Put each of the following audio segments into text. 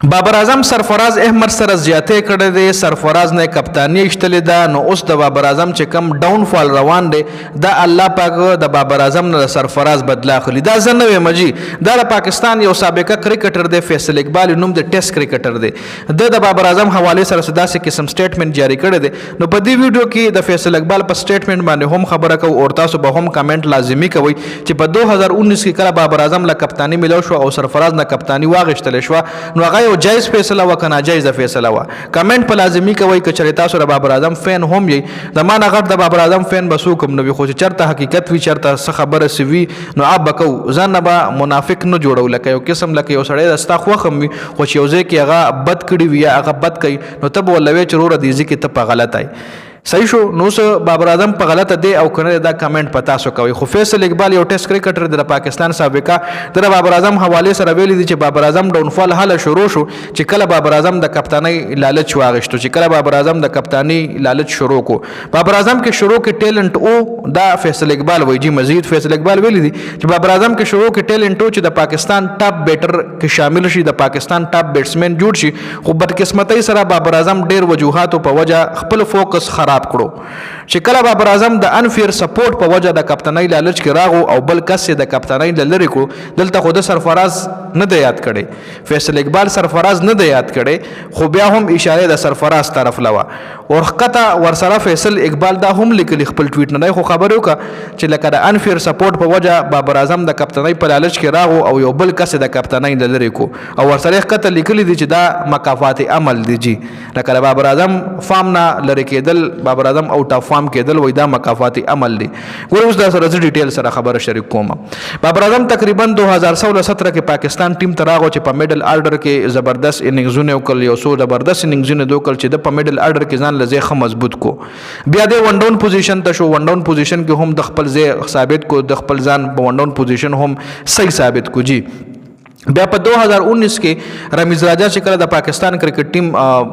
بابر اعظم سرفراز احمد سره زیاتې کړې دي. سرفراز نه کپتانی اشتلې ده. نو اوس د بابر اعظم چې کم ډاون فال روان دی دا الله پاک د بابر اعظم نه سرفراز بدلا خلی. دا زنه وې مجي دا د پاکستان یو سابقه کرکټر دی فیصل اقبال نوم د ټیسټ کرکټر دی. د بابر اعظم حواله سره داسې قسم سټیټمنټ جاری کړی دی. نو په دې ویډیو کې د فیصل اقبال په سټیټمنټ باندې هم خبره کوو او تاسو به هم کمنټ لازمي کوئ چې په 2019 کې کله بابر اعظم له کپتانی ملو شو او سرفراز نه کپتانی واغښتل شو نو هغه یو جایز فیصله و کنه جایز فیصله و. کمنټ په لازمي کوي که چېرې تاسو د بابر اعظم فین هم یې د ما نه غټ د بابر اعظم فین به څوک هم نه وي خو چې چېرته حقیقت وي چېرته څه خبره سوي نو آپ به کوو. ځان نه به منافق نه جوړو لکه یو قسم لکه یو سړی د ستا خوښ هم وي خو چې یو ځای کې هغه بد کړي وي یا هغه بد کوي نو ته به ورله وایې چې وروره دې ځای کې ته په غلط یې. صحیح شو. نو اوس بابر اعظم په غلطه دی او کنه دا کمنټ په تاسو کوي. خو فیصل اقبال یو ټیسټ کرکټر د پاکستان سابقه د بابر اعظم حواله سره ویلي دي چې بابر اعظم ډاون فال حاله شروع شو چې کله بابر اعظم د کپتانی لالچ واغښتو چې کله بابر اعظم د کپتانی لالچ شروع کو. بابر اعظم کې شروع کې ټیلنٹ او دا فیصل اقبال وایي جی مزید فیصل اقبال ویلي دي چې بابر اعظم کې شروع کې ټیلنٹ او چې د پاکستان ټاپ بیټر کې شامل شي د پاکستان ټاپ بیټسمن جوړ شي خو بدقسمتۍ سره بابر اعظم ډیر وجوهاتو په وجه خپل فوکس خراب کړو چې کله بابر اعظم د انفیر سپورټ په وجه د کپتانی لالچ کې راغو او بل کس د کپتانی لری کو دلته خود سرفراز نه د یاد کړي فیصل اقبال سرفراز نه د یاد کړي خو بیا هم اشاره د سرفراز طرف لوا او خطا ورسره فیصل اقبال دا هم لیکلی خپل ټویټ نه خو خبرو کا چې لکه د انفیر سپورټ په وجه بابر اعظم د کپتانی په لالچ کې راغو او یو بل کس د کپتانی لری کو او ورسره خطا لیکلی دي چې دا مکافات عمل دي جی لکه بابر اعظم فام نه لری کېدل بابر اعظم آؤٹ آف فارم کېدل وای دا مکافاتي عمل دی. ګور اوس دا سره ډیټیل سره خبره شریک کوم. بابر اعظم تقریبا 2016-17 کې پاکستان ټیم ته راغو چې په میډل آرډر کې زبردست اننګزونه وکړل یو څو زبردست اننګزونه وکړل چې د په میډل آرډر کې ځان لږه خه مضبوط کو. بیا د ون ډاون پوزیشن ته شو. ون ډاون پوزیشن کې هم د خپل ځای ثابت کو د خپل ځان په ون ډاون پوزیشن هم صحیح ثابت کو جی. بیا په 2019 کې رمیز راجا چې کله د پاکستان کرکټ ټیم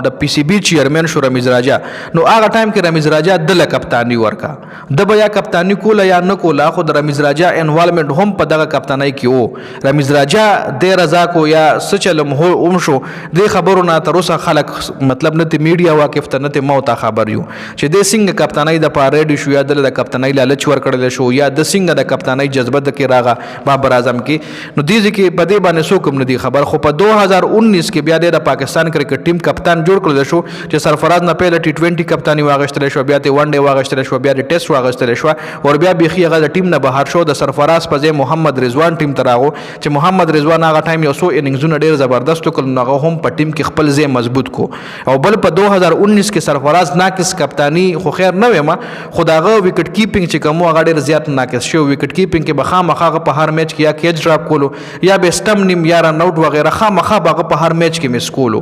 د پی سی بی چیرمن شو رمیز راجا نو هغه ټایم کې رمیز راجا د کپتانی ورکا د بیا کپتانی کوله یا نه کوله خو د رمیز راجا انوالومنت هم په دغه کپتانی کې وو. رمیز راجا د رضا کو یا سچلم هو اوم شو د خبرو نه تر اوسه خلک مطلب نه ته میډیا واقف ته نه ته موت خبر یو چې د سنگ کپتانی د پاریډ شو یا د کپتانی لالچ ورکړل شو یا د سنگ د کپتانی جذبه د کې راغه بابر اعظم کې نو دې کې په دې سو کوم ندی خبر خو په 2019 کې بیا د پاکستان کرکټ ټیم کپتان جوړ کړل شو چې سرفراز نه پهله ټي 20 کپتانی واغښتل شو بیا ته ون ډے واغښتل شو بیا د ټیسټ واغښتل شو او بیا بيخي هغه د ټیم نه بهر شو د سرفراز په ځای محمد رضوان ټیم ته راغو چې محمد رضوان هغه ټایم یو سو اننګزونه ډیر زبردست کړل هغه هم په ټیم کې خپل ځای مضبوط کو او بل په 2019 کې سرفراز ناقص کپتانی خو خیر نه وېما خداغه وکټ کیپینګ چې کوم هغه ډیر زیات ناقص شو وکټ کیپینګ کې بخامخه په هر میچ کې یا کیچ ډراپ کولو یا به سټم نیم یا رن آؤٹ وغیرہ خامخا باغه په هر میچ کې مس کولو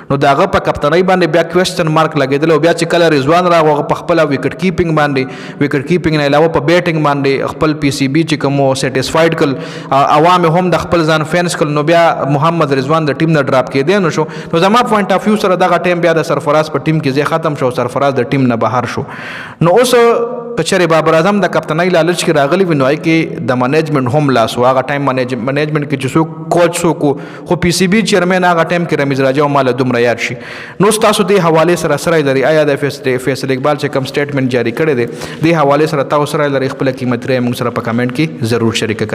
نو داغه په کپتانی باندې بیا کوېسچن مارک لګیدل او بیا چې کله رضوان راغو په خپل وکټ کیپینګ باندې وکټ کیپینګ نه علاوه په بیټینګ باندې خپل پی سی بی چې کوم سټیسفاید کل عوام هم د خپل ځان فینس کل نو بیا محمد رضوان د ټیم نه ډراپ کېدی نو شو نو زما پوینټ اف ویو سره دغه ټیم بیا د سرفراز په ټیم کې ځای ختم شو سرفراز د ټیم نه بهر شو نو اوس کچره بابر اعظم د کپتانی لالچ کې راغلی وینوي کې د منیجمنت هم لاس هغه ټایم منیجمنت کې چې سو کوچ سو کو خو پی سی بی چیرمن هغه ټایم کې رمیز راجا او مال دومره یاد شي نو تاسو د حواله سره سره لري آیا د فیصل اقبال چې کوم سټیټمنټ جاری کړی دی د حواله سره تاسو سره لري خپل قیمت رې موږ سره په کمنټ کې ضرور شریک کړئ.